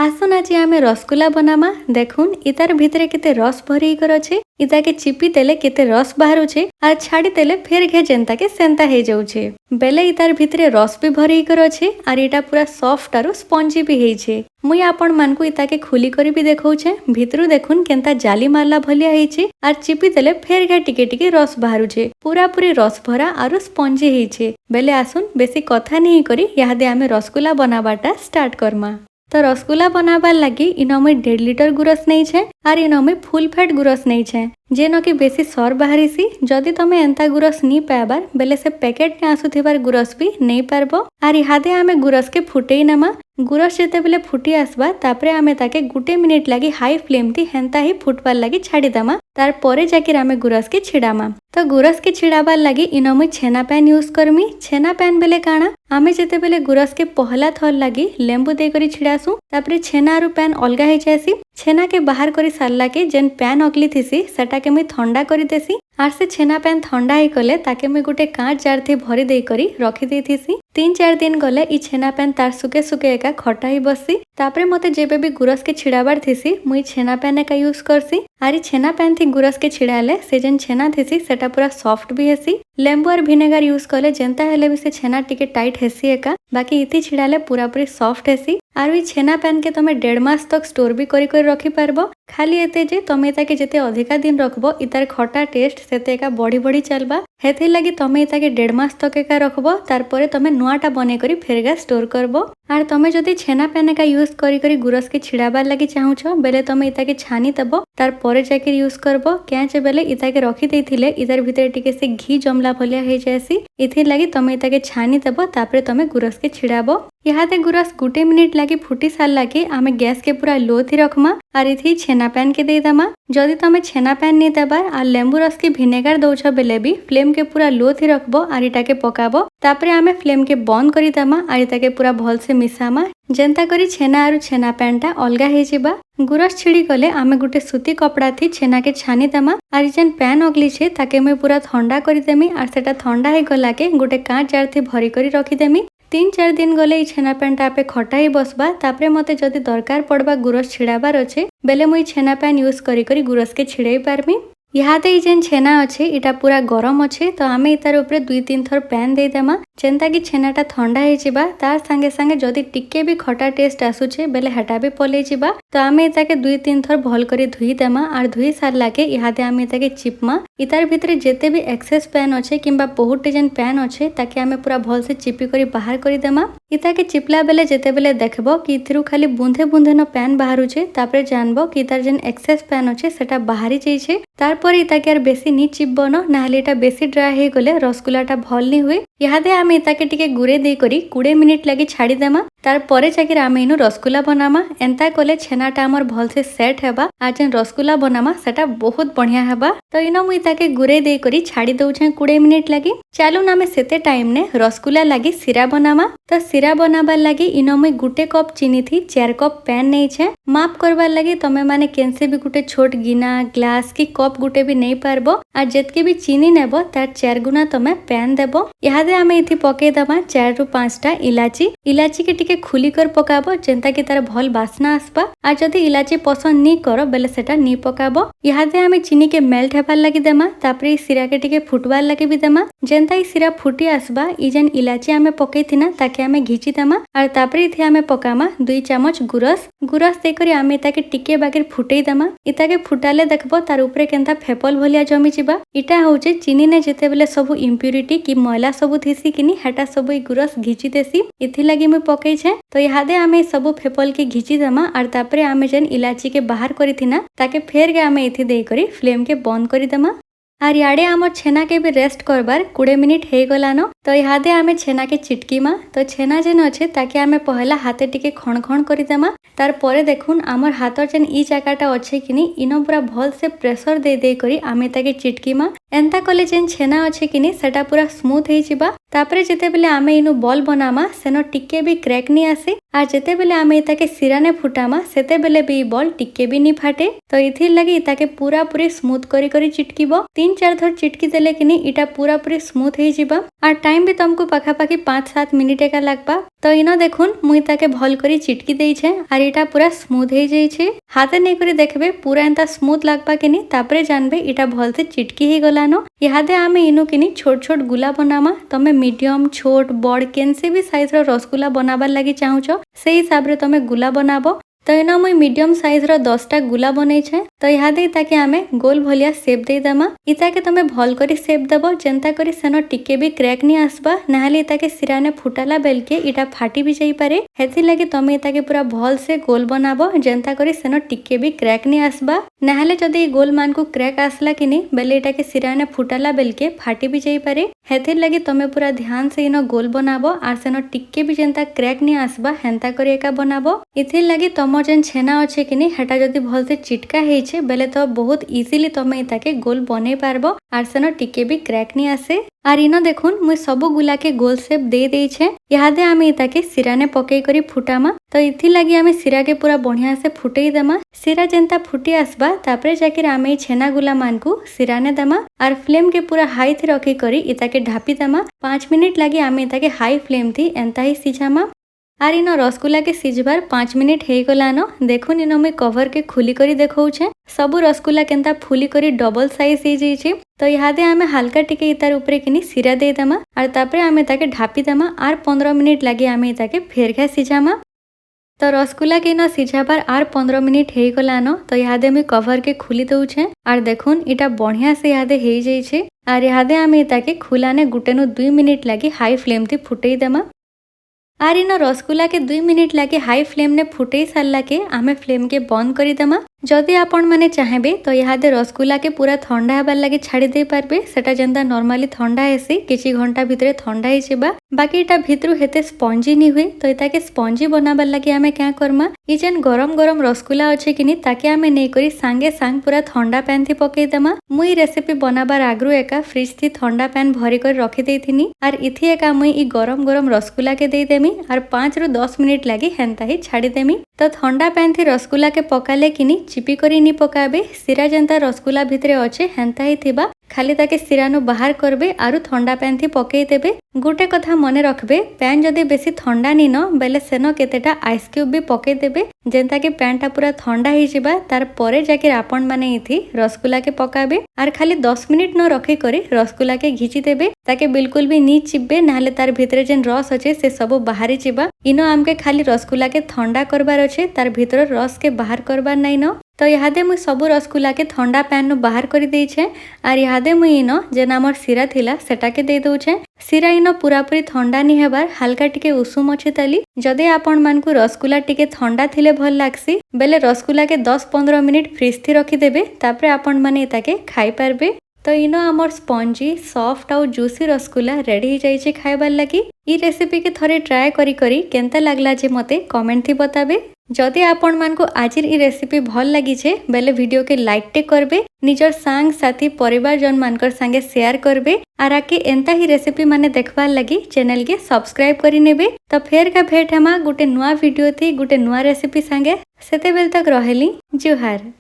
आसन आज आम रसगुल्ला बनामा। देखुन इतार भितर केते रस भरी कर अच्छे। इताके चिपी देले केते रस बाहरुचे और छाड़ी देले फिर घे जेंता के सेंता हे जाउछे। बेले इतार भितरे रस भी भरी कर अच्छे और इटा पूरा सॉफ्ट और स्पंजी भी हेइछे। मुई आपण मानकु इताके खुली करी भी देखौछे। भितरु देखुन केंता जाली मारला भलिया हेइछे और चिपी देले फिर घे टिके टिके रस बाहरुचे। पूरा पूरी रस भरा और स्पंजी हेइछे। बेले आसुन बेसी कथा नहीं करी यादे आमे रसगुल्ला बनाबाटा स्टार्ट करमा। तो रसगुल्ला बनाबार लगी इनो मुई 1.5 लीटर गुरस नहीं छे और इनो मुई फुल फैट गुरस नहीं छे जेनो कि बेसी सर बाहरी सी। जदि तमे एंता गुरस नहीं पाबार बेले से पैकेट ने आसुथिबार गुरस भी नहीं पारबो। और इहादे आमे गुरस के फुटेई नमा। गुरस जेते बेले फुटी आसबा तापरे आमे ताके गुटे मिनिट लगी हाई फ्लेम थी हेंता ही फुटबार लगी छाड़ी दमा। तार परे जाकिर आमे गुरस के छिड़ामा। तो गुरस के छिड़ाबार लगी इनो मुई छेना पैन यूज करमी। छेना पैन बेले काना आमे जेते बेले गुरस के पहला थर लगी लेंबू दे करी छिड़ासु तापरे छेना रु पैन अलगा हे जासी। छेना के बाहर करी सारला के जेन पैन अगली थीसी सेटा के मुई ठंडा करी देसी। आर से छेना पैन ठंडा ही गले ताके मुई गुटे कांच जार थी भरी दे करी रखी देथीसी। 3-4 दिन गले ई छेना पैन तार सुके सुके एका खटा ही बसी। तापरे मते जेबे भी गुरस के छिड़ाबार थीसी मुई छेना पैन एका यूज करसी। आरी छेना पैन थी गुरस के छिड़ाले से जेन छेना थीसी सेटा पूरा सॉफ्ट भी हेसी। लेंबू और विनेगर यूज कले जेंता हेले भी से छेना टिके टाइट हेसी एका बाकी इति छिड़ाले पूरा पूरी सॉफ्ट हेसी। आर ई छेना पैन के तमे 1.5 मास तक स्टोर भी करी करी रखी पारबो। खाली एते जे तमे ताके जेते अधिका दिन रखबो इतार खटा टेस्ट सेते एका बढ़ी बढ़ी चलबा। हेथि लगी तमे ताके 1.5 मास तक एका रखबो तार परे तमे नुआटा बने करी फेरगा स्टोर करबो। आर तमे जदि छेना पैन एका यूज करी करी गुरस के छिड़ाबार लगी चाहुछो बेले तमे इताके छानी देबो तार परे जाके यूज करबो। क्याचे बेले इताके रखी देथिले इतार भितरे टिके से घी जमला भलिया हे जायसी। इथि लगी तमे इताके छानी देबो तापरे तमे गुरस के छिड़ाबो। इहाते गुरस गुटे मिनिट लगी फुटी सारला के आमे गैस के पूरा लो थी रखमा और इथि छेना पैन के दे दमा। जदि तमे छेना पैन नहीं देबार और लेंबू रस के विनेगर दउछ बेले भी फ्लेम के पूरा लो थी रखबो और इटा के पकाबो। तापरे आमे फ्लेम के बंद करी दमा और इटा के पूरा भल से मिसामा जेंता करी छेना और छेना पैन टा अलगा हे जिबा। गुरस छिड़ी गले आमे गुटे सूती कपड़ा थी छेना के छानी दमा और जेन पैन अगली छे ताके मैं पूरा ठंडा करी देमी और सेटा ठंडा हे गला के गुटे कांच जार थी भरी करी रखी देमी। 3-4 दिन गले ई छेना पैन टा पे खटा ही बसबा। तापरे मते जदि दरकार पड़बा गुरस छिड़ाबार अच्छे बेले मुई छेना पैन यूज करी करी गुरस के छिड़ाई पारमी। इहाते ई जेन छेना अच्छे इटा पूरा गरम अच्छे तो आमे इतार ऊपर 2-3 थर पैन दे देमा जेंता कि छेनाटा ठंडा हे जिबा। तार संगे संगे जदि टिके भी खटा टेस्ट आसुचे बेले हेटा भी पले जिबा। तो आमे इताके 2-3 थर भल करी धुई देमा और धुई सारला के इहाते आमे इताके चिपमा। इतार भितरे जेते भी एक्सेस पैन अच्छे किंबा बहुत जेन पैन अच्छे ताके आमे पूरा भल से चिपी करी बाहर करी देमा। इताके चिपला बेले जेते बेले देखबो कि इथिरु खाली बुंदे बुंदे न पैन बाहरुचे तापरे जानबो कि इतार जेन एक्सेस पैन अच्छे सेटा बाहरी जाइछे। तारपर इताके आर बेसी नी चिपबो न नाहले इटा बेसी ड्राई हे गले रसगुल्लाटा भल नी हुए। इहादे आमे इताके टिके गुरे दे करी 20 मिनिट लगी छाड़ी देमा। तार परे जाके आमे इनु रसगुल्ला बनामा। एंता कले छेनाटा हमर भल से सेट हेबा आ जेन रसगुल्ला बनामा सेटा बहुत बढ़िया हेबा। तो इनो मुई ताके गुरे दे करी छाड़ी दउछे 20 मिनिट लगी। चालू नामे सेते टाइम ने रसगुल्ला लगी सिरा बनामा। तो सिरा बनाबार लगी इनो मुई गुटे कप चीनी थी 4 कप पैन नहीं छे। माप करबार लगी तमे माने केनसे भी गुटे छोट गिना ग्लास की कप गुटे भी नहीं पारबो और जेतके भी चीनी नेबो तार 4 गुना तमे पैन देबो। इहादे आमे इथि पके दमा 4 ରୁ 5 टा इलाची। इलाची के टिके खुली कर पकाबो जेंता कि तार भल बासना आसबा। आ जदि इलाची पसंद नी करो बेले सेटा नी पकाबो। इहादे आमे चीनी के मेल्ट हेबार लगी देमा तापरे ई सिरा के टिके फुटबार लगी भी देमा। जेंता ई सिरा फुटी आसबा ई जेन इलाची आमे पकेइथिना ताके आमे घिची देमा और तापरे इथि आमे पकामा 2 चामच गुरस। गुरस दे करी आमे ताके टिके बागिर फुटेई देमा। इताके फुटाले देखबो तार ऊपरे केनता फेपल भलिया जमी जिबा। इटा होचे चीनी ने जेते बेले सब इम्प्यूरिटी कि मैला सब थिसी किनी हेटा सब ई गुरस घिची देसी। इथि लगी मैं पकई छे। तो इहादे आमे सब फेपल के घिची देमा और तापरे आमे जेन इलाची के बाहर करिथिना ताके फेर के आमे इथि दे करी फ्लेम के बंद करी देमा। और याडे आमर छेना के भी रेस्ट करबार 20 मिनिट हे गलानो। तो इहादे आमे छेना के चिटकीमा। तो छेना जेन अच्छे ताके आमे पहला हाथे टिके खण खण करी देमा। तार परे देखुन आमर हाथ जेन ई जगहटा अच्छे किनी इनो पूरा भल से प्रेशर दे दे करी आमे ताके चिटकीमा एंता कले जेन छेना अच्छे कि सेटा पूरा स्मूथ हो जिबा। तापरे जेते बेले आमे इनु बॉल बनामा सेनो टिके भी क्रैक नहीं आसे। आ जेते बेले आमे इताके सिरा ने फुटामा सेते बेले भी बॉल टिके भी नहीं फाटे। तो इथिर लगी इताके पूरा पूरी स्मूथ करी करी चिटकीबो। 3-4 थर चिटकी देले कि इटा पूरा पूरी स्मूथ हो जिबा। आ टाइम भी तुमको पाखापाखी 5-7 मिनिट एका लागबा। तो इनो देखुन मुई ताके भल करी चिटकी देइछे आर इटा पूरा स्मूथ हो जाइछे। हाथे नहीं करी देखबे पूरा एंता स्मूथ लागबा कि तापरे जानबे इटा भल से चिटकी ही गलानो। इहादे आमे इनु कि छोट छोट गुला बनामा। तमे मीडियम छोट बड़ केनसे भी साइज रो रसगुल्ला बनाबार लगी चाहुचो से हिसाब रे तमे गुला बनाबो। तो इनो मुई मीडियम साइज रो 10टा गुला बनैछे। तो इहादे ताके आमे गोल भलिया शेप दे दमा। इताके तमे भल करी शेप देबो जेंता करी सेनो टिके भी क्रैक नहीं आसबा। नहले इताके सिरा ने फुटाला बेलके इटा फाटी भी जाई पारे। हेथि लगी तमे इताके पूरा भल से गोल बनाबो जेंता करी सेनो टिके भी क्रैक नहीं आसबा। नहले जदि गोल मान को क्रैक आसला कि नहीं बेले इटाके सिरा ने फुटाला बेलके फाटी भी जाई पारे। हेथि लगी तमे पूरा ध्यान से इनो गोल बनाबो आर सेनो टिके भी जेंता क्रैक नहीं आसबा हेंता करी एका बनाबो। इथिर लगी तमो जेन छेना अच्छे कि नहीं हेटा जदि भल से चिटका हेइछे बेले तो बहुत इजीली तमे इताके गोल बने पारबो आर सेनो टिके भी क्रैक नहीं आसे। आर इनो देखुन मुई सबु गुला के गोल शेप दे देइछे। इहादे आमे इताके सिरा ने पकई करी फुटामा। तो इथि लगी आमे सिरा के पूरा बढ़िया से फुटेई देमा। सिरा जेंता फुटी आसबा तापरे जाके आमे छेना गुला मान को सिरा ने देमा आर फ्लेम के पूरा हाई थी रखी करी इताके ढापी देमा। 5 मिनिट लगी आमे इताके हाई फ्लेम थी एंता ही सिझामा। आर इनो रसगुल्ला के सिझबार 5 मिनिट हे गलानो। देखुन इनो मैं कवर के खुली करी देखौछे। सबु रसगुल्ला केंता फुली करी डबल साइज हे जाइछे। तो इहादे आमे हल्का टिके इतार ऊपरे किनी सिरा दे देमा आर तापरे आमे ताके ढापी देमा आर 15 मिनिट लगी आमे ताके फेर घा सिझामा। तो रसगुल्ला के इनो सिझाबार आर 15 मिनिट हे गलानो। तो इहादे मैं कवर के खुली दउछे आर देखुन इटा बढ़िया से इहादे हे जाइछे। आर इहादे आमे ताके खुलाने गुटेनु 2 मिनिट लगी हाई फ्लेम थी फुटेई देमा। आर इनो रसगुल्ला के 2 मिनिट लगे हाई फ्लेम ने फुटेई सारला के आमे फ्लेम के बंद करी देमा। जदि आपण माने चाहेबे तो इहादे रसगुल्ला के पूरा ठंडा हेबार लगे छाड़ी दे पारबे। सेटा जेंता नॉर्मली ठंडा हेसी किछि घंटा भितरे ठंडा हे जेबा। बाकी इटा भितरु हेते स्पंजी नी हुए। तो इताके स्पंजी बनाबार लगे आमे क्या करमा इ जेन गरम गरम रसगुल्ला अच्छे कि ताके आमे नै करी सांगे सांग पूरा ठंडा पैन थी पकई देमा। मुई रेसिपी बनाबार आगरु एका फ्रिज थी ठंडा पैन भरी कर रखी देइथिनी आर इथि एका मुई इ गरम गरम रसगुल्ला के दे देमी आर 5 रु 10 मिनिट लगी हेंता ही छाड़ी देमी। तो ठंडा पैन थी रसगुल्ला के पकाले किनी चिपी करी नी पकाबे। सिरा जेंता रसगुल्ला भितरे अच्छे हेंता ही थिबा खाली ताके सिरानु बाहर करबे आरु ठंडा पैन थी पकई देबे। गोटे कथा मने रखबे पैन जदि बेसी ठंडा नी न बेले सेनो केतेटा आइस क्यूब भी पकई देबे जेंता कि पैन टा पूरा ठंडा ही जिबा। तार परे जाके आपण माने इथि रसगुल्ला के पकाबे आर खाली 10 मिनिट न रखी करी रसगुल्ला के घिची देबे ताके बिल्कुल भी नी चिपबे नाले तार भितरे जेन रस अच्छे से सब बाहरी जिबा। इनो आमके खाली रसगुल्ला के ठंडा करबार अच्छे तार भितर रस के बाहर करबार नाइ न। तो इहादे मुई सबु रसगुल्ला के ठंडा पैन नु बाहर करी देइछे आर इहादे मुई इनो जेन हमर सिरा थिला सेटा के दे दउछे। सिरा इनो पूरा पूरी ठंडा नी हेबार हल्का टिके उषुम अछि ताली। जदि आपण मान को रसगुल्ला टिके ठंडा थिले भल लागसी बेले रसगुल्ला के 10-15 मिनिट फ्रिज थी रखी देबे तापरे आपण माने ताके खाई पारबे। तो इनो हमर स्पंजी सॉफ्ट आउ जूसी रसगुल्ला रेडी हो जाइछे खाइबार लगी। इ रेसिपी के थरे ट्राई करी करी केनता लागला जे मते कमेंट थी बताबे। जदि आपण मान को आजिर इ रेसिपी भल लगी छे बेले वीडियो के लाइक टे करबे निजर सांग साथी परिवार जन मानकर संगे शेयर करबे आर आके एंता ही रेसिपी माने देखबार लगी चैनल के सब्सक्राइब करी नेबे। तो फेर का भेट हमा गुटे नुआ वीडियो थी गुटे नुआ रेसिपी संगे सेते बेल तक रहेली जुहार।